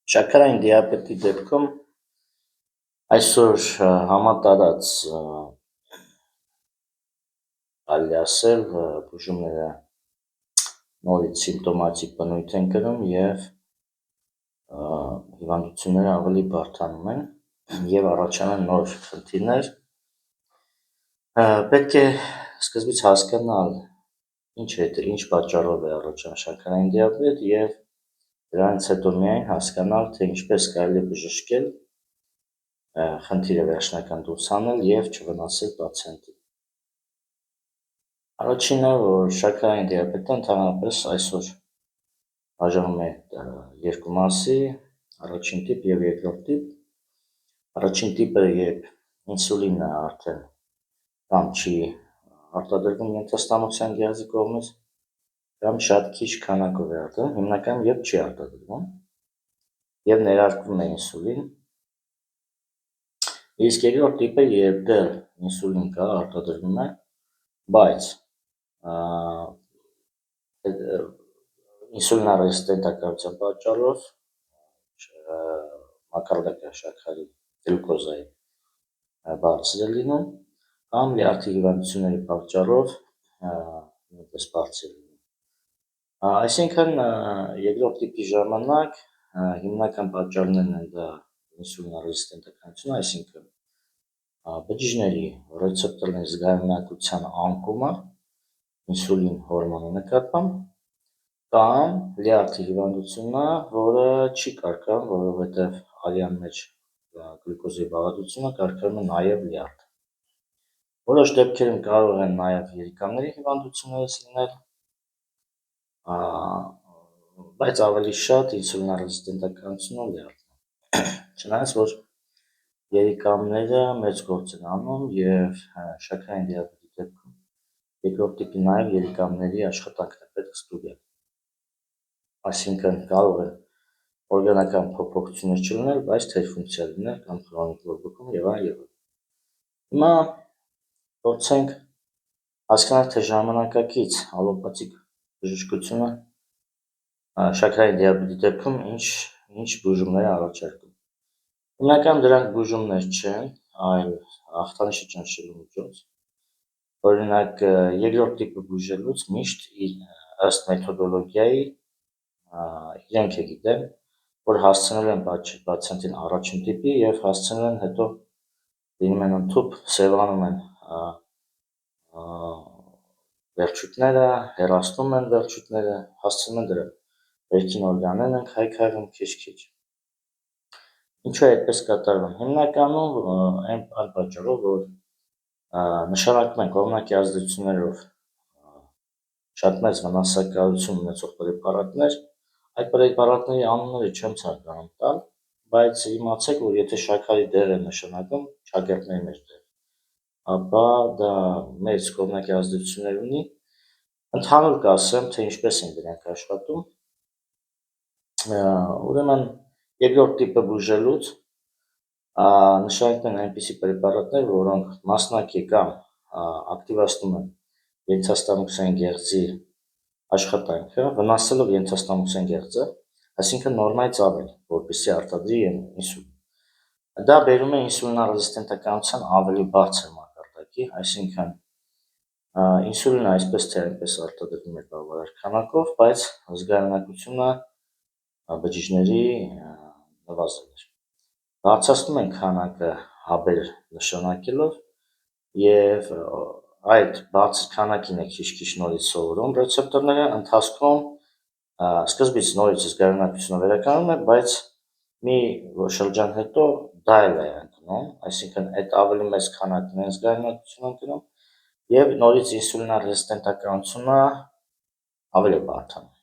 Շաքարային դիաբետի դեպքում այսօր համատարած կարելի ասել բուժումները նորից սիմպտոմատիկ բնույթ են կրում եւ հիվանդությունները ավելի բարդանում են եւ առաջանում նոր խնդիրներ։ Պետք է սկզբից հասկանալ ինչ պատճառով է առաջանում շաքարային դիաբետ եւ դրանից հետո միայն հասկանալ, թե ինչպես կարելի է բժշկել խնդիրը վերջնական դուրս հանել եւ չվնասել պացիենտին։ Առաջինը, որ շաքարային դիաբետը ընդհանրապես այսօր բաժանում է երկու մասի, առաջին տիպ եւ երկրորդ տիպ։ Առաջին տիպը, երբ ինսուլինը արդեն կամ չի արտադրվում ենթաստամոքսային գեղձի կողմից, կամ շատ քիչ քանակով է արտադրվում, հիմնականում երբ չի արտադրվում եւ ներարկվում է ինսուլին։ Իսկ երկրորդ տիպը, երբ դեռ ինսուլին կա, արտադրվում է, բայց ինսուլինառեզիստենտակայության պատճառով մակարդակը շաքարի գլյուկոզայի բարձր է լինում, կամ լյարդի հիվանդությունների պատճառով նույնպես բարձր է լինում։ Այսինքն երկրորդ տիպի ժամանակ հիմնական պատճառներն են դա ինսուլինառեզիստենտականությունը, այսինքն բջիջների ռեցեպտորների զգայունակության անկումը ինսուլին հորմոնի նկատմամբ, կամ լյարդի հիվանդությունը, որը չի կարգավորվում, որովհետև արյան մեջ գլյուկոզի բաղադրությունը կարգավորում է նաև լյարդը։ Որոշ դեպքերում կարող են նաև երիկամների հիվանդություններից լինել, բայց ավելի շատ ինսուլինառեզիստենտականությունը լյարդն է։ Չնայած որ երիկամները մեծ գործ են անում եւ շաքարային դիաբետի դեպքում երկրորդ տիպի նաև երիկամների աշխատանքն է պետք ստուգել։ Այսինքն կարող է օրգանական փոփոխություններ չլինել, բայց թերֆունկցիա լինել կամ քրոնիկ բորբոքում եւ այլն եւ այլն։ Հիմա փորձենք հասկանալ, թե ժամանակակից ալոպաթիկ բժշկությունը շաքարային դիաբետի դեպքում ինչ բուժումներ է առաջարկում։ Հիմնական դրանք բուժումներ չեն, այլ ախտանիշը ճնշելու միջոց։ Օրինակ, երկրորդ տիպը բուժելուց միշտ ըստ մեթոդոլոգիայի իրենք գիտեն, որ հասցնել են պացիենտին առաջին տիպի եւ հասցնել են հետո լինում են ընդհուպ սևանում են վերջույթները, հեռացնում են վերջույթները, հասցնում են դրան, վերքին օրգաններն են քայքայվում քիչ-քիչ։ Ինչու է այդպես կատարվում։ Հիմնականում այն պատճառով, որ նշանակում են կողմնակի ազդեցություններով շատ մեծ վնասակարություն ունեցող պրեպարատներ, այդ պրեպարատների անունները չեմ ցանկանում տալ, բայց իմացեք, որ եթե շաքարի դեղ է նշանակում շաքերթների մեջ դեղ, ապա դա մեծ կողմնակի ազդեցություններ ունի։ Ընդհանուր կասեմ, թե ինչպես են դրանք աշխատում։ Ուրեմն երկրորդ տիպը բուժելուց նշանակում են այնպիսի պրեպարատներ, որոնք մասնակի կամ ակտիվացնում են ենթաստամոքսային գեղձի աշխատանքը, վնասելով ենթաստամոքսային գեղձը, այսինքն նորմայից ավել, որպեսզի արտադրի ինսուլին։ Դա բերում է ինսուլինառեզիստենտականության ավելի բարձր մակարդակի, այսինքն ինսուլինը այսպես թե այնպես արտադրվում է բավարար քանակով, բայց զգայունակությունը բջիջների նվազել է։ Բարձրացնում են քանակը հաբեր նշանակելով եւ այդ բարձր քանակին է քիչ-քիչ նորից սովորում ռեցեպտորները, ընթացքում սկզբից նորից զգայունակությունը վերականգնում է, բայց մի շրջան հետո դա էլ է ընկնում, այսինքն այդ ավելի մեծ քանակն է զգայունակություն ընկնում եւ նորից ինսուլինառեզիստենտականությունը ավելի բարդանում։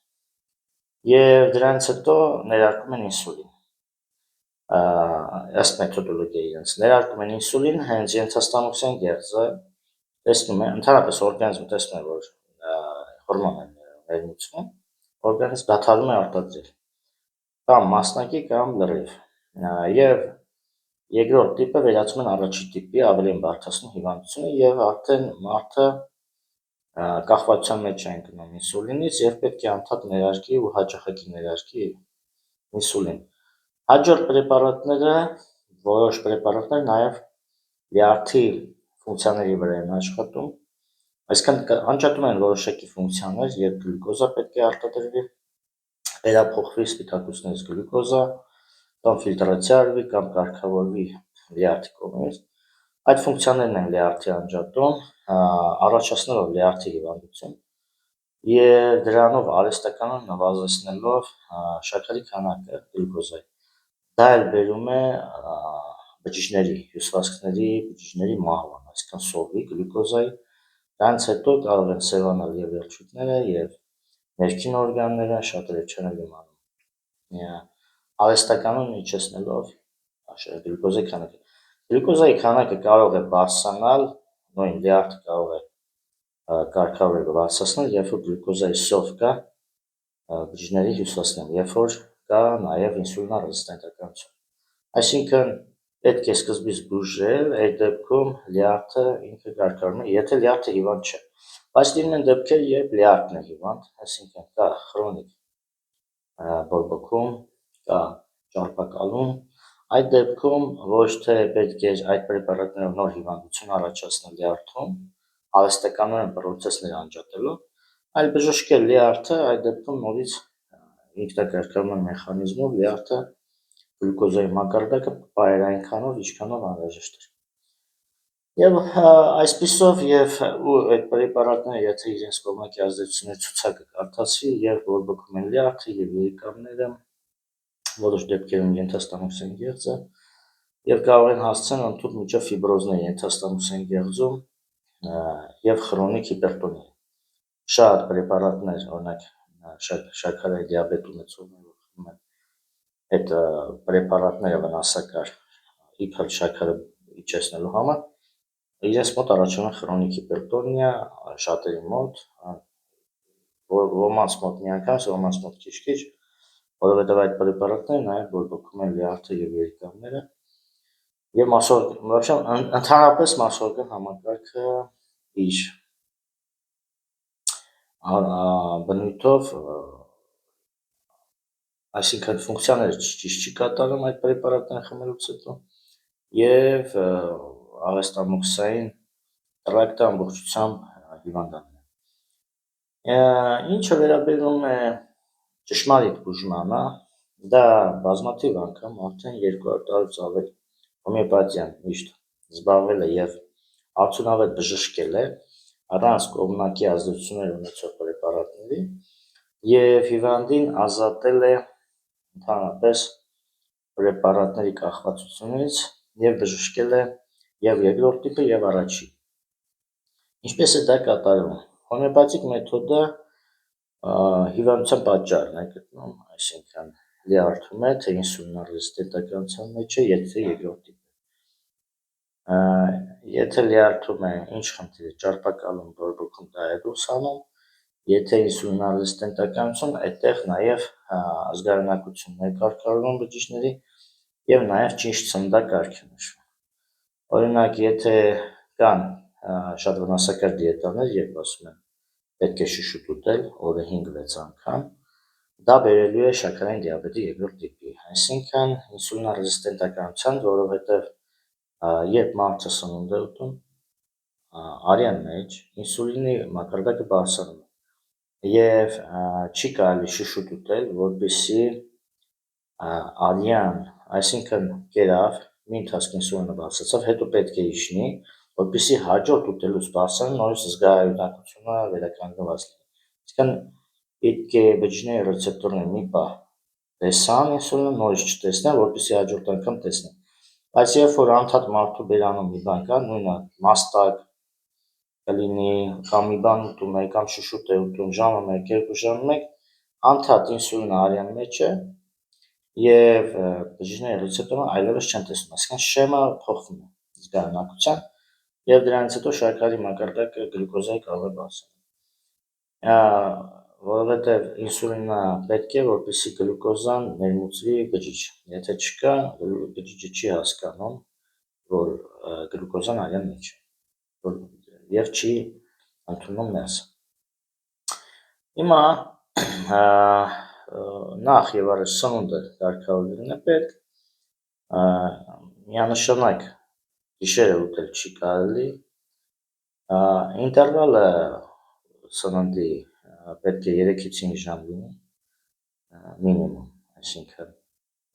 Եվ դրանից հետո ներարկում են ինսուլին։ Ըստ մեթոդոլոգիայի իրենց ներարկում են ինսուլին, հենց ենթաստամոքսային գեղձը տեսնում է, ընդհանրապես օրգանիզմը տեսնում է, որ հորմոն է ներմուծվում, օրգանիզմը դադարում է արտադրել կամ մասնակի կամ լրիվ։ Եվ երկրորդ տիպը վերածում են առաջին տիպի, ավելի են բարդացնում հիվանդությունը եւ արդեն մարդը կախվածության մեջ է ընկնում ինսուլինից եւ պետք է անդադ ներարկի ու հաճախակի ներարկի ինսուլին։ Հաջորդ պրեպարատները, որոշ պրեպարատներ նաև լյարդի ֆունկցիաների վրա են աշխատում, այսինքն անջատում են որոշակի ֆունկցիաներ, երբ գլյուկոզա պետք է արտադրվի, վերափոխվի սպիտակուցներից գլյուկոզա, կամ ֆիլտրացիա արվի, կամ կարգավորվի լյարդի կողմից։ Այդ ֆունկցիաներն են լյարդի անջատում, առաջացնելով լյարդի հիվանդություն եւ դրանով արհեստականորեն նվազեցնելով շաքարի քանակը գլյուկոզայի։ Դա էլ բերում է բջիջների, հյուսվածքների բջիջների մահվան, այսինքն սովի գլյուկոզայի, դրանից հետո կարող են սևանալ եւ վերջույթները եւ ներքին օրգանները, շատերը չեն իմանում արհեստականորեն իջեցնելով գլյուկոզայի քանակը։ Գլյուկոզայի քանակը կարող է բարձրանալ, նույն լյարդը կարող է կարգավորել բարձրացնել, երբ որ գլյուկոզայի սով կա բջիջների հյուսվածքներում, երբ որ կա նաև ինսուլինառեզիստենտականություն։ Այսինքն պետք է սկզբից բուժել, այդ դեպքում լյարդը ինքը կարգավորվում է, եթե լյարդը հիվանդ չէ։ Բայց լինում են դեպքեր, երբ լյարդն է հիվանդ, այսինքն կա խրոնիկ բորբոքում, կա ճարպակալում, այդ դեպքում ոչ թե պետք է այդ պրեպարատներով նոր հիվանդություն առաջացնել լյարդում, արհեստականորեն պրոցեսներ անջատելով, այլ բժշկել լյարդը, այդ դեպքում նորից ինքնակարգավորման մեխանիզմով լյարդը գլյուկոզայի մակարդակը պահել այնքանով, ինչքանով անհրաժեշտ է։ Եվ այսպիսով եւ այդ պրեպարատները, եթե իրենց կողմնակի ազդեցությունների ցուցակը կարդացվի, եւ բորբոքում են լյարդը եւ երիկամները, որոշ դեպքերում ենթաստամոքսային գեղձը, եւ կարող են հասցնել ընդհանուր միջով ֆիբրոզների ենթաստամոքսային գեղձում եւ խրոնիկ հիպերտոնիա։ Շատ պրեպարատներ, օրինակ շաքարային դիաբետ ունեցողները խմում են այդ պրեպարատները վնասակար իբր շաքարը իջեցնելու համար, իրենց մոտ առաջանում է խրոնիկ հիպերտոնիա, շատերի մոտ, ոմանց մոտ միանգամից, ոմանց մոտ քիչ-քիչ, որովհետև այդ պրեպարատները նաև բորբոքում են լյարդը եւ երիկամները, եւ ընդհանրապես մասօրգան համակարգը իր բնույթով, այսինքն ֆունկցիաները ճիշտ չի կատարում այդ պրեպարատները խմելուց հետո եւ արհեստամոքսային տրակտը ամբողջությամբ հիվանդանում է։ Ինչը վերաբերում է ճշմարիտ բուժմանը, դա բազմաթիվ անգամ արդեն 200 տարուց ավել հոմեոպաթիան միշտ զբաղվել է եւ արդյունավետ բժշկել է առանց կողմնակի ազդեցություններ ունեցող պրեպարատների եւ հիվանդին ազատել է ընդհանրապես պրեպարատների կախվածությունից եւ բժշկել է եւ երկրորդ տիպը եւ առաջին։ Ինչպես է դա կատարվում։ Հոմեոպաթիկ մեթոդը հիվանդության պատճառն է գտնում, այսինքն լյարդում է, թե ինսուլինառեզիստենտականության մեջ է, եթե երկրորդ տիպ է։ Եթե լյարդում է, ինչ խնդիր է, ճարպակալում, բորբոքում, դա է դուրս հանում, եթե ինսուլինառեզիստենտականություն, այդտեղ նաև զգայունակություններ կարգավորվում բջիջների եւ նաև ճիշտ սննդակարգ է նշվում։ Օրինակ, եթե կան շատ վնասակար դիետաներ, երբ ասում են պետք է շշուտ ուտել օրը 5-6 անգամ, դա բերելու է շաքարային դիաբետի երկրորդ տիպի, այսինքն ինսուլինառեզիստենտականության, որովհետև երբ մարդը սնունդ է ուտում, արյան մեջ ինսուլինի մակարդակը բարձրանում է եւ չի կարելի շշուտ ուտել, որպեսզի արյան, այսինքն կերավ, մի ընթացք ինսուլինը բարձրացավ, հետո պետք է իջնի, որպեսզի հաջորդ ուտելուց բարձրանա նորից զգայունակությունը վերականգնված լինի։ Այսինքն պետք է բջիջների ռեցեպտորները մի պահ տեսան ինսուլինը, նորից չտեսնեն, որպեսզի հաջորդ անգամ տեսնեն։ Բայց երբ որ անդադ մարդու բերանում մի բան կա, նույնը մաստակ կլինի, կամ մի բան ուտում է, կամ շշուտ է ուտում, ժամը 1, 2 ժամը 1, անդադ ինսուլինը արյան մեջ է եւ բջիջների ռեցեպտորները այլևս չեն տեսնում, այսինքն շեմը փոխվում է զգայունակության եւ դրանից հետո շաքարի մակարդակը գլյուկոզայի կարող է բարձրանալ, որովհետեւ ինսուլինը պետք է, որպեսզի գլյուկոզան ներմուծվի բջիջ, եթե չկա, բջիջը չի հասկանում, որ գլյուկոզան արյան մեջ է եւ չի ընդունում ներս։ Հիմա նախ եւ առաջ սնունդը կարգավորելն է պետք, միանշանակ գիշերը ուտել չի կարելի, ինտերվալը սննդի պետք է 3-ից 5 ժամ լինի, մինիմում, այսինքն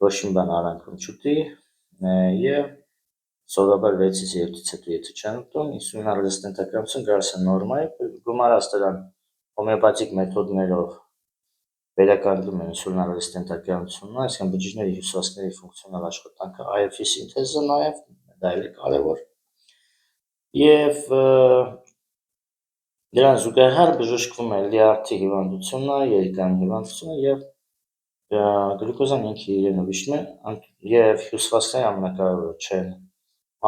ոչ մի բան արանքում չուտի եւ սովորաբար 6-ից 2-ից հետո եթե չեն ուտում, ինսուլին ռեզիստենտականություն գալիս է նորմալ, գումարած դրան հոմեոպաթիկ մեթոդներով վերականգնում են ինսուլին ռեզիստենտականությունը, այսինքն բջիջների հյուսվածքների ֆունկցիոնալ աշխատանքը, IF-ի սինթեզը նաեւ դա էլ է կարևոր եւ դրան զուգահեռ բժշկվում է լյարդի հիվանդությունը, երիկամի հիվանդությունը եւ գլյուկոզան ինքը իրեն ուրիշն է եւ հյուսվածքները ամենակարևորը չեն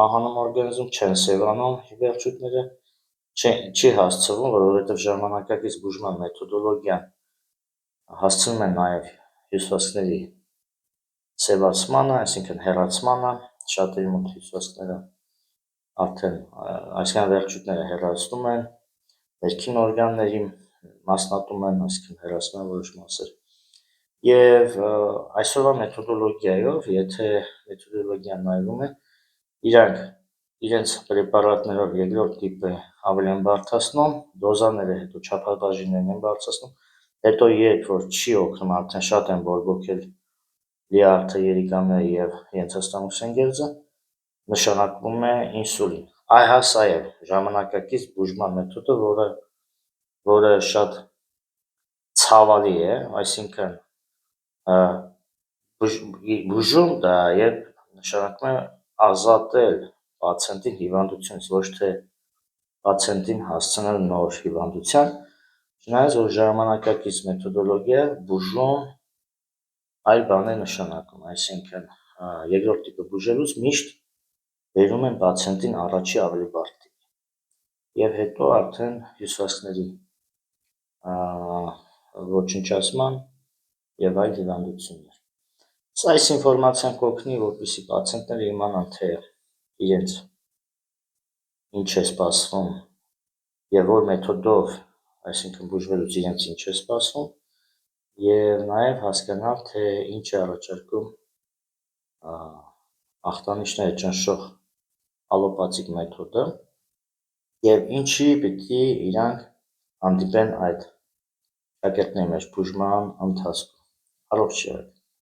ահանում օրգանիզմ, չեն սևանում վերջույթները, չի հասցվում, որովհետեւ ժամանակակից բուժման մեթոդոլոգիան հասցնում է նաեւ հյուսվածքների սևացմանը, այսինքն հեռացմանը, շատերի մոտ հյուսվածքները արդեն այսինքն վերջույթները հեռացնում են, ներքին օրգանների մասնատում են, այսինքն հեռացնում են որոշ մասեր եւ այսօրվա մեթոդոլոգիայով, եթե մեթոդոլոգիան նայվում է, իրանք իրենց պրեպարատներով երկրորդ տիպը ավելի են բարդացնում, դոզաները հետո չափաբաժիններն են բարձրացնում, հետո երբ որ չի օգնում, արդեն շատ են բորբոքել լյարդը, երիկամները եւ ենթաստամոքսային գեղձը, նշանակվում է ինսուլին։ Սա է ժամանակակից բուժման մեթոդը, որը շատ ցավալի է, այսինքն բուժում դա երբ նշանակում է ազատել պացիենտին հիվանդությունից, ոչ թե պացիենտին հասցնել նոր հիվանդության, չնայած որ ժամանակակից մեթոդոլոգիա բուժում այլ բան է նշանակում, այսինքն երկրորդ տիպը բուժելուց միշտ բերում են պացիենտին առաջի ավելի բարդ տիպ եւ հետո արդեն հյուսվածքների ոչնչացման եւ այլ հիվանդություններ։ Սա այս ինֆորմացիան կօգնի, որպեսզի պացիենտները իմանան, թե իրենց ինչ է սպասվում եւ որ մեթոդով, այսինքն բուժվելուց իրենց ինչ է սպասվում եւ նաեւ հասկանալ, թե ինչ է առաջարկում ախտանիշները ճնշող ալոպաթիկ մեթոդը եւ ինչի պիտի իրանք հանդիպեն այդ շակերտների մեջ բուժման ընթացքում։ Առողջ եղեք։